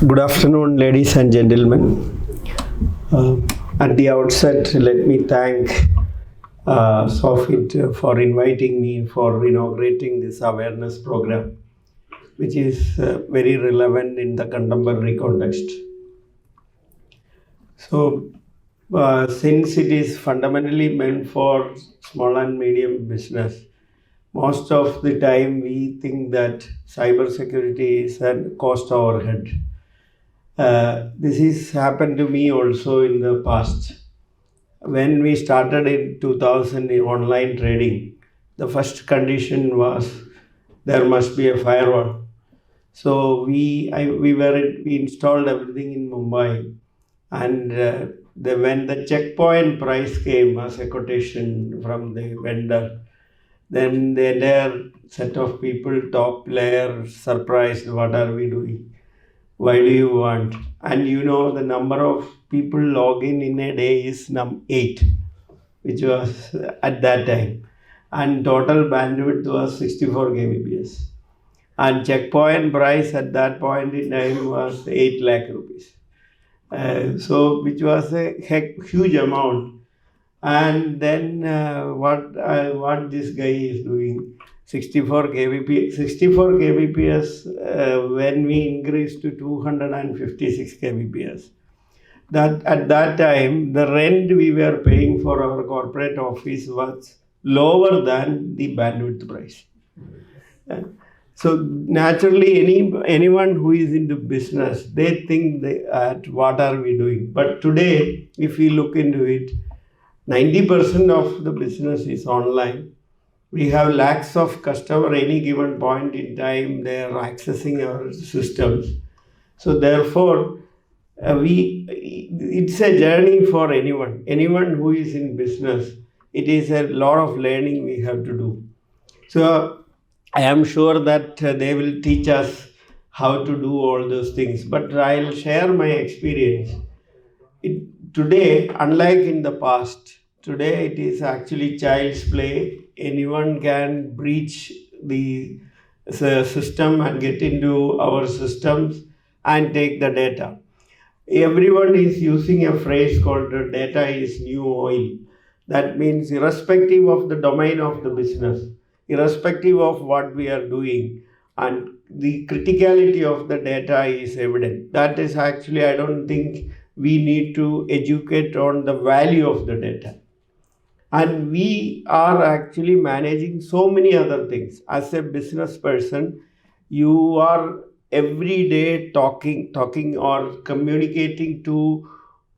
Good afternoon, ladies and gentlemen. At the outset, let me thank Soffit for inviting me for inaugurating this awareness program, which is very relevant in the contemporary context. So, since it is fundamentally meant for small and medium business, most of the time we think that cybersecurity is a cost overhead. This has happened to me also in the past. When we started in 2000 in online trading, the first condition was there must be a firewall. So we installed everything in Mumbai, and when the checkpoint price came as a quotation from the vendor, then the entire set of people, top layer, surprised, what are we doing? Why do you want? And the number of people log in a day is 8, which was at that time. And total bandwidth was 64 kbps. And checkpoint price at that point in time was 8 lakh rupees. So which was a huge amount. And then what this guy is doing, 64 kbps when we increased to 256 kbps. That at that time, the rent we were paying for our corporate office was lower than the bandwidth price. So naturally, anyone who is into business, they think what are we doing? But today, if we look into it, 90% of the business is online. We have lakhs of customers any given point in time. They are accessing our systems. So therefore, it's a journey for anyone. Anyone who is in business, it is a lot of learning we have to do. So I am sure that they will teach us how to do all those things. But I'll share my experience. Today, unlike in the past, today it is actually child's play. Anyone can breach the system and get into our systems and take the data. Everyone is using a phrase called data is new oil. That means irrespective of the domain of the business, irrespective of what we are doing, and the criticality of the data is evident. That is actually, I don't think we need to educate on the value of the data. And we are actually managing so many other things. As a business person, you are every day talking or communicating to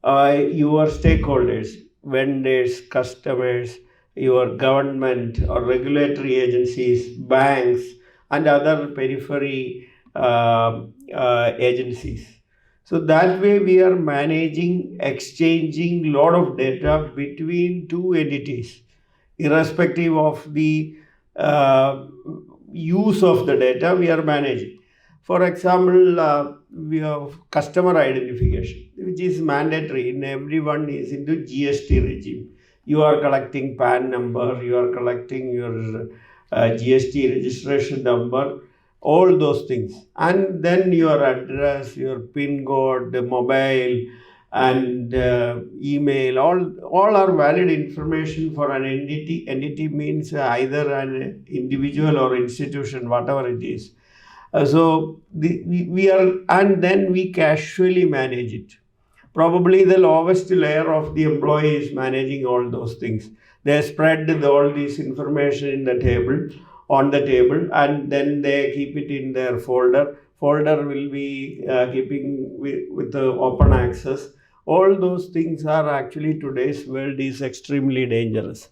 your stakeholders, vendors, customers, your government or regulatory agencies, banks, and other periphery agencies. So that way we are managing, exchanging a lot of data between two entities, irrespective of the use of the data we are managing. For example, we have customer identification, which is mandatory in everyone is into GST regime. You are collecting PAN number, you are collecting your GST registration number, all those things, and then your address, your PIN code, the mobile, and email, all are valid information for an entity. Entity means either an individual or institution, whatever it is. We are, and then we casually manage it. Probably the lowest layer of the employee is managing all those things. They spread all this information on the table, and then they keep it in their folder. Folder will be keeping with the open access. All those things are actually, today's world is extremely dangerous.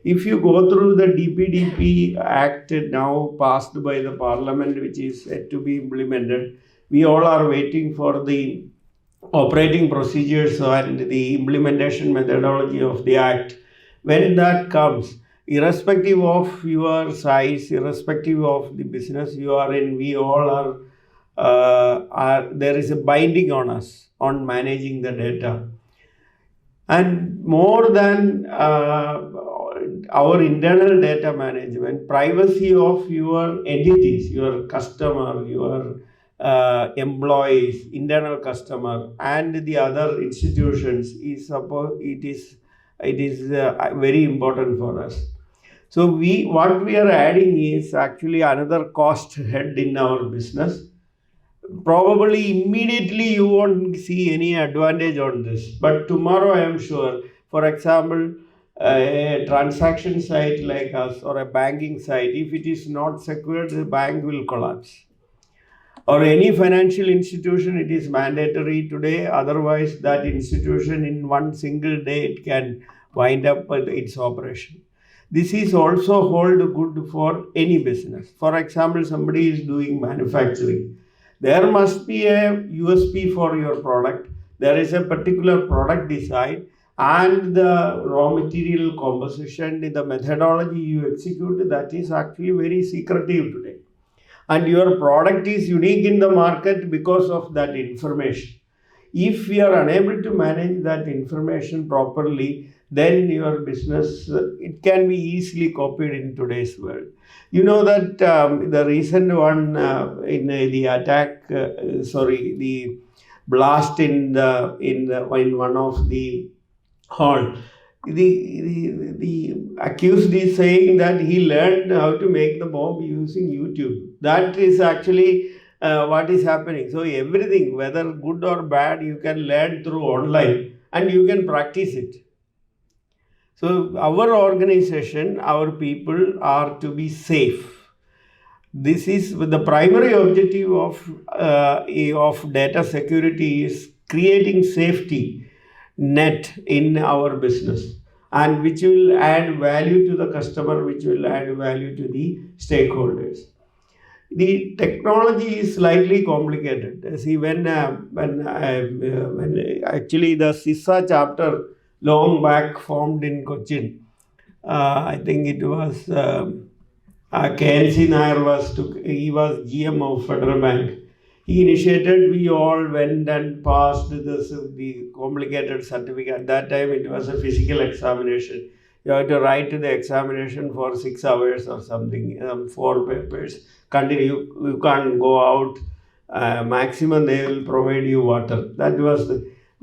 If you go through the DPDP Act now passed by the Parliament, which is yet to be implemented, we all are waiting for the operating procedures and the implementation methodology of the Act. When that comes, irrespective of your size, irrespective of the business you are in, we all are there is a binding on us on managing the data. And more than our internal data management, privacy of your entities, your customer, your employees, internal customer, and the other institutions is very important for us. So what we are adding is actually another cost head in our business. Probably immediately you won't see any advantage on this, but tomorrow I am sure, for example, a transaction site like us or a banking site, if it is not secured, the bank will collapse. Or any financial institution, it is mandatory today, otherwise that institution in one single day it can wind up with its operation. This is also hold good for any business. For example, somebody is doing manufacturing, there must be a USP for your product. There is a particular product design and the raw material composition, the methodology you execute, that is actually very secretive today. And your product is unique in the market because of that information. If we are unable to manage that information properly, then your business, it can be easily copied in today's world. You know that the recent one in the attack, the blast in one of the hall, the accused is saying that he learned how to make the bomb using YouTube. That is actually what is happening. So everything, whether good or bad, you can learn through online and you can practice it. So our organization, our people are to be safe. This is the primary objective of data security is creating safety net in our business, and which will add value to the customer, which will add value to the stakeholders. The technology is slightly complicated. See, when actually the CISA chapter long back formed in Cochin, I think it was KNC Nair he was GM of Federal Bank. He initiated, we all went and passed the complicated certificate. At that time, it was a physical examination. You have to write to the examination for 6 hours or something, 4 papers. Continue, you can't go out. Maximum, they will provide you water. That was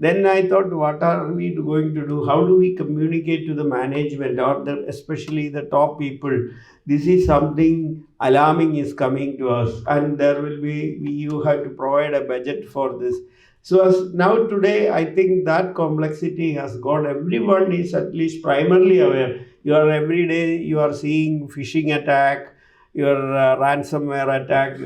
then I thought, what are we going to do? How do we communicate to the management or especially the top people? This is something alarming is coming to us, and there will be, you have to provide a budget for this. So as now today, I think that complexity has gone. Everyone is at least primarily aware. You are every day, you are seeing phishing attack, your ransomware attack,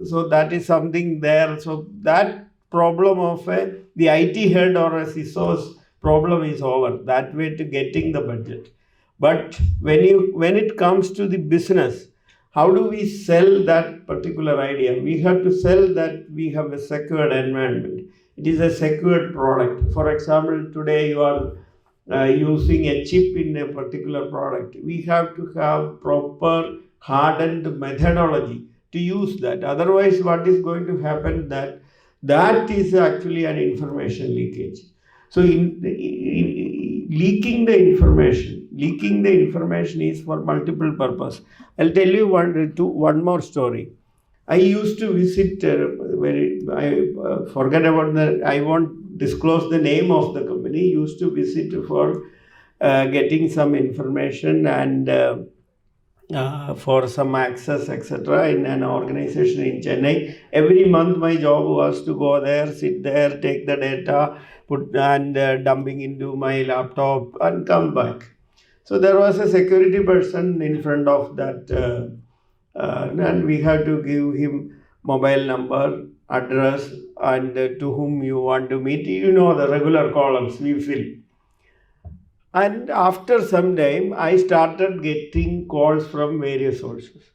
so that is something there. So that problem of the IT head or a CISO's problem is over. That way to getting the budget. But when it comes to the business, how do we sell that particular idea? We have to sell that we have a secured environment. It is a secured product. For example, today you are using a chip in a particular product. We have to have proper hardened methodology to use that. Otherwise, what is going to happen that is actually an information leakage. So leaking the information is for multiple purpose. I'll tell you one more story. I used to visit forget about I won't disclose the name of the company. Used to visit for getting some information and for some access, etc., in an organization in Chennai. Every month my job was to go there, sit there, take the data, put and dumping into my laptop and come back. So there was a security person in front of that and we had to give him mobile number, address, and to whom you want to meet. You know the regular columns we fill. And after some time, I started getting calls from various sources.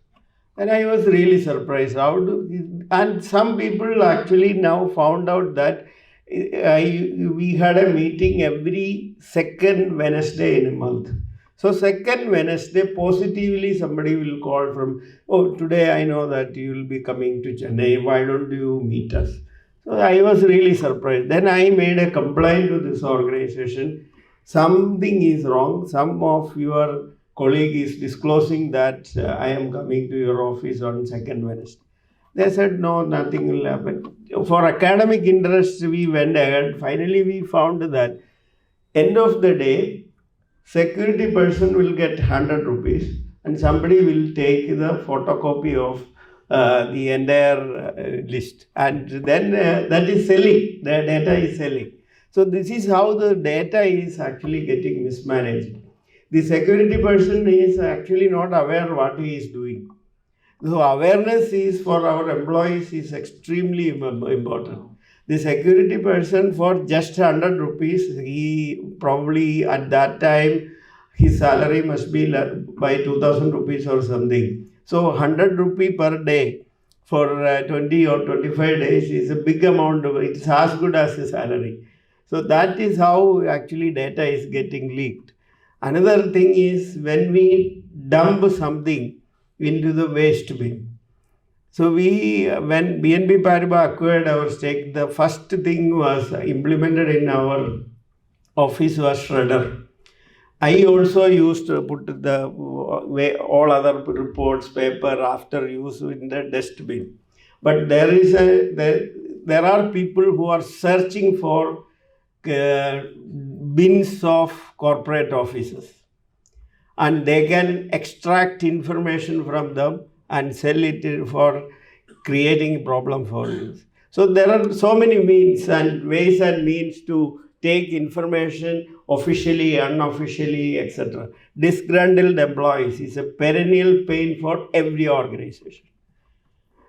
And I was really surprised. And some people actually now found out that we had a meeting every second Wednesday in a month. So second Wednesday, positively somebody will call from, oh, today I know that you will be coming to Chennai. Why don't you meet us? So I was really surprised. Then I made a complaint to this organization. Something is wrong. Some of your colleague is disclosing that I am coming to your office on second Wednesday. They said, no, nothing will happen. For academic interest, we went ahead. Finally, we found that end of the day, security person will get 100 rupees and somebody will take the photocopy of the entire list, and then that is selling, the data is selling. So this is how the data is actually getting mismanaged. The security person is actually not aware what he is doing. So awareness is for our employees is extremely important. The security person for just 100 rupees, he probably at that time his salary must be by 2000 rupees or something. So 100 rupee per day for 20 or 25 days is a big amount. It's as good as a salary. So that is how actually data is getting leaked. Another thing is when we dump something into the waste bin. So when BNP Paribas acquired our stake, the first thing was implemented in our office was shredder. I also used to put the way all other reports, paper after use in the dustbin. But there are people who are searching for bins of corporate offices, and they can extract information from them and sell it for creating problem for you. So there are so many means and ways and means to take information officially, unofficially, etc. Disgruntled employees is a perennial pain for every organization.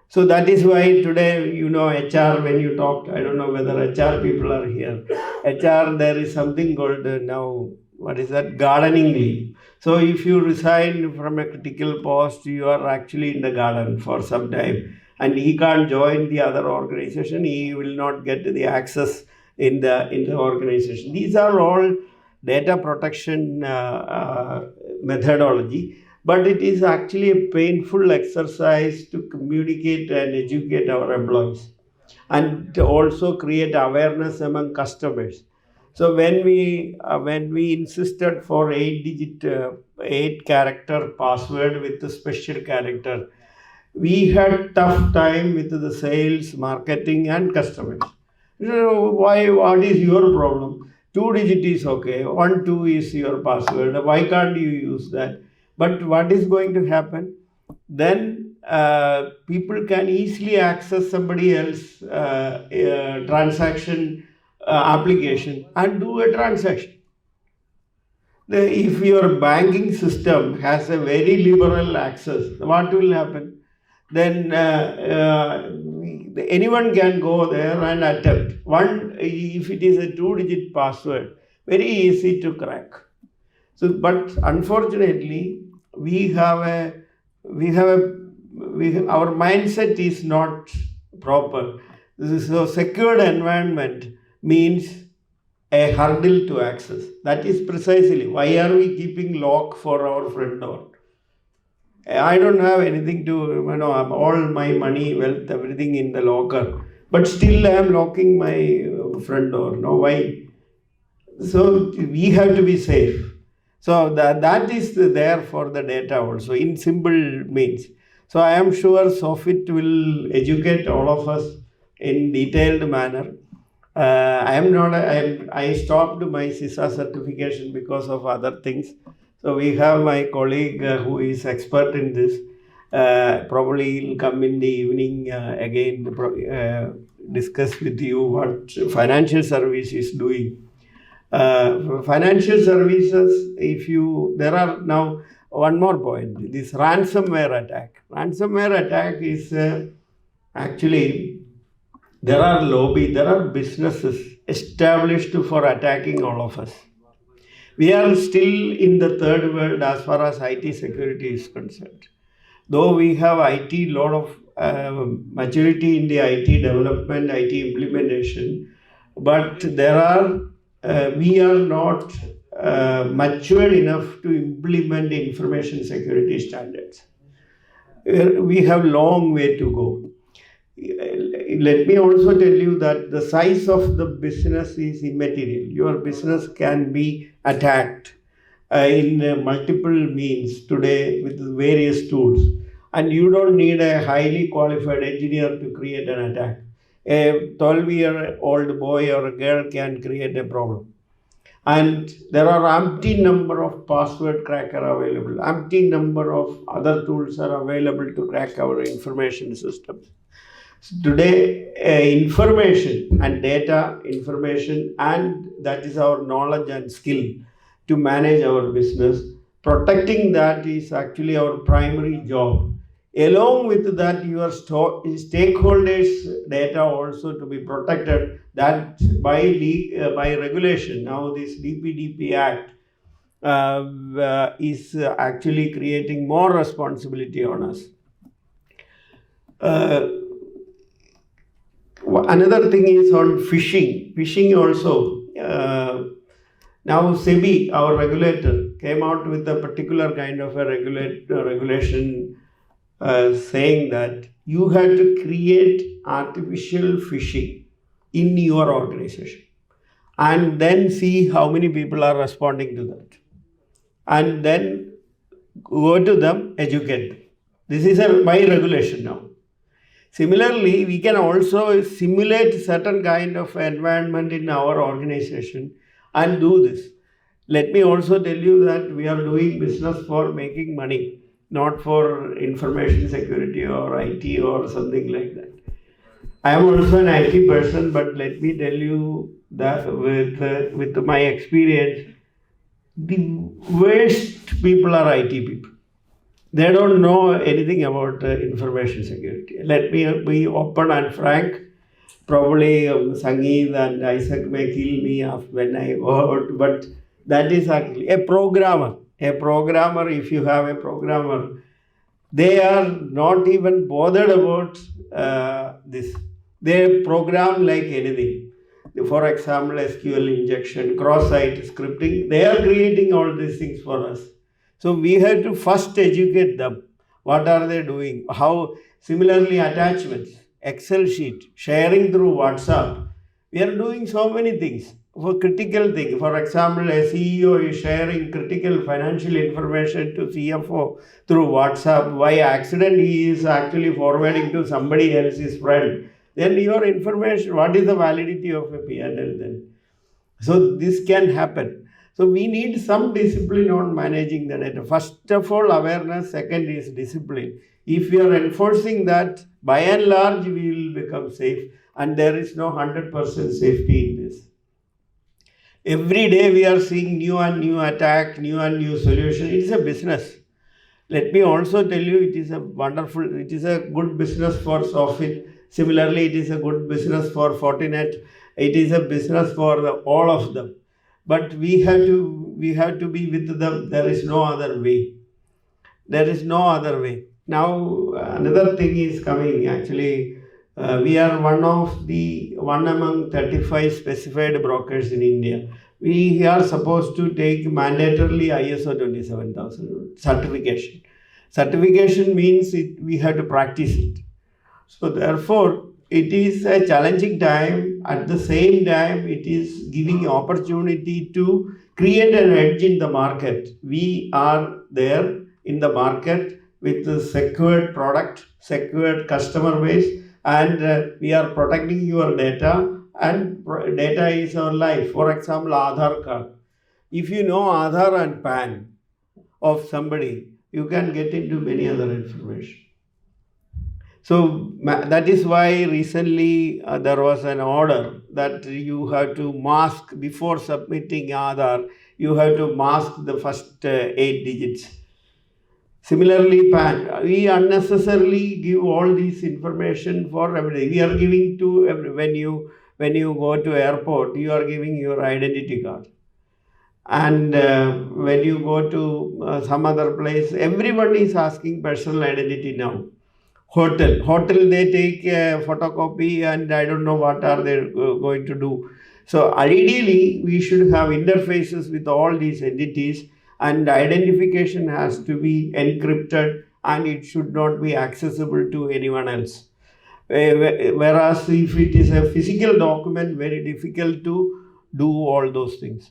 So that is why today, HR, when you talked, I don't know whether HR people are here. HR, there is something called now, what is that? Gardening leave. So if you resign from a critical post, you are actually in the garden for some time, and he can't join the other organization. He will not get the access in the organization. These are all data protection methodology, but it is actually a painful exercise to communicate and educate our employees and to also create awareness among customers. So when we insisted for 8 character password with the special character, we had tough time with the sales, marketing, and customers. Why? What is your problem? 2 digit is okay. 1 2 is your password. Why can't you use that? But what is going to happen? Then people can easily access somebody else transaction application and do a transaction. If your banking system has a very liberal access, what will happen? Then anyone can go there and attempt. If it is a 2 digit password, very easy to crack. So, but unfortunately, our mindset is not proper. So secured environment means a hurdle to access. That is precisely why are we keeping lock for our front door. I don't have anything to, I'm all my money, wealth, everything in the locker, but still I am locking my front door. No, why? So we have to be safe. So that is there for the data also in simple means. So I am sure Soffit will educate all of us in detailed manner. I stopped my CISA certification because of other things. So we have my colleague who is expert in this. Probably he'll come in the evening again discuss with you what financial service is doing. Financial services, there are now one more point, this ransomware attack. Ransomware attack is actually, there are businesses established for attacking all of us. We are still in the third world as far as IT security is concerned. Though we have lot of maturity in the IT development, IT implementation, but we are not matured enough to implement information security standards. We have long way to go. Let me also tell you that the size of the business is immaterial. Your business can be attacked in multiple means today with various tools. And you don't need a highly qualified engineer to create an attack. A 12-year-old boy or a girl can create a problem. And there are umpteen number of password cracker available. Umpteen number of other tools are available to crack our information systems. Today, information and data, information, and that is our knowledge and skill to manage our business. Protecting that is actually our primary job. Along with that, your stakeholders' data also to be protected. That by regulation. Now, this DPDP Act is actually creating more responsibility on us. Another thing is on phishing. Phishing also. Now SEBI, our regulator, came out with a particular kind of a regulation saying that you have to create artificial phishing in your organization and then see how many people are responding to that. And then go to them, educate them. This is by regulation now. Similarly, we can also simulate certain kind of environment in our organization and do this. Let me also tell you that we are doing business for making money, not for information security or IT or something like that. I am also an IT person, but let me tell you that with my experience, the worst people are IT people. They don't know anything about information security. Let me be open and frank. Probably Sangeet and Isaac may kill me when I heard, but that is actually a programmer. A programmer, if you have a programmer, they are not even bothered about this. They program like anything. For example, SQL injection, cross-site scripting, they are creating all these things for us. So we have to first educate them. What are they doing? How? Similarly, attachments, Excel sheet, sharing through WhatsApp. We are doing so many things for critical things. For example, a CEO is sharing critical financial information to CFO through WhatsApp. By accident, he is actually forwarding to somebody else's friend. Then your information, what is the validity of a P&L then? So this can happen. So we need some discipline on managing the data. First of all, awareness. Second is discipline. If we are enforcing that, by and large, we will become safe. And there is no 100% safety in this. Every day we are seeing new and new attack, new and new solution. It is a business. Let me also tell you, it is a good business for Soffit. Similarly, it is a good business for Fortinet. It is a business for all of them. But we have to be with them. There is no other way. There is no other way. Now, another thing is coming. Actually, we are one among 35 specified brokers in India. We are supposed to take mandatorily ISO 27000 certification. Certification means we have to practice it. So therefore, it is a challenging time. At the same time, it is giving opportunity to create an edge in the market. We are there in the market with the secured product, secured customer base, and we are protecting your data, and data is our life. For example, Aadhaar card. If you know Aadhaar and PAN of somebody, you can get into many other information. So that is why recently there was an order that you have to mask before submitting Aadhaar. You have to mask the first 8 digits. Similarly, PAN. We unnecessarily give all these information for everything. We are giving to when you go to airport, you are giving your identity card. And when you go to some other place, everyone is asking personal identity now. Hotel, they take a photocopy, and I don't know what are they going to do. So ideally, we should have interfaces with all these entities, and identification has to be encrypted, and it should not be accessible to anyone else. Whereas if it is a physical document, very difficult to do all those things.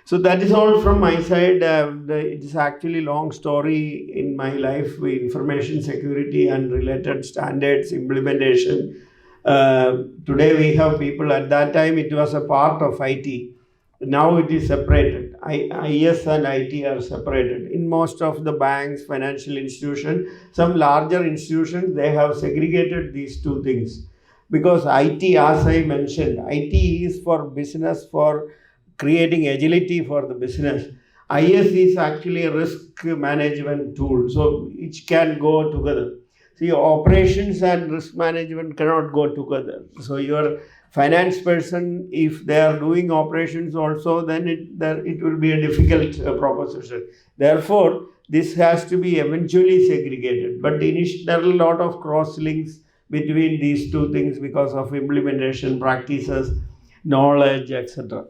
So that is all from my side. It is actually long story in my life with information security and related standards implementation. Today we have people. At that time it was a part of IT. Now it is separated. IS and IT are separated. In most of the banks, financial institutions, some larger institutions, they have segregated these two things. Because IT, as I mentioned, IT is for business, for creating agility for the business. IS is actually a risk management tool, so it can go together. See, operations and risk management cannot go together. So your finance person, if they are doing operations also, then it will be a difficult proposition. Therefore, this has to be eventually segregated. But initially, there are a lot of cross links between these two things because of implementation practices, knowledge, etc.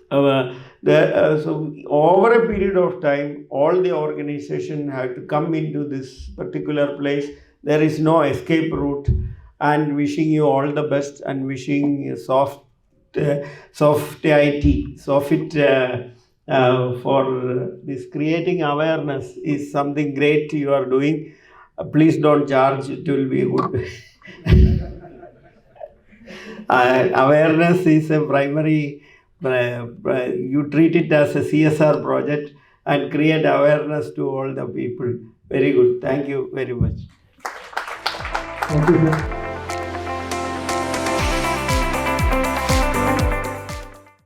So over a period of time, all the organization have to come into this particular place. There is no escape route. And wishing you all the best, and wishing Soffit for this creating awareness is something great you are doing. Please don't charge; it will be good. Awareness is a primary. You treat it as a CSR project and create awareness to all the people. Very good. Thank you very much. Thank you, sir.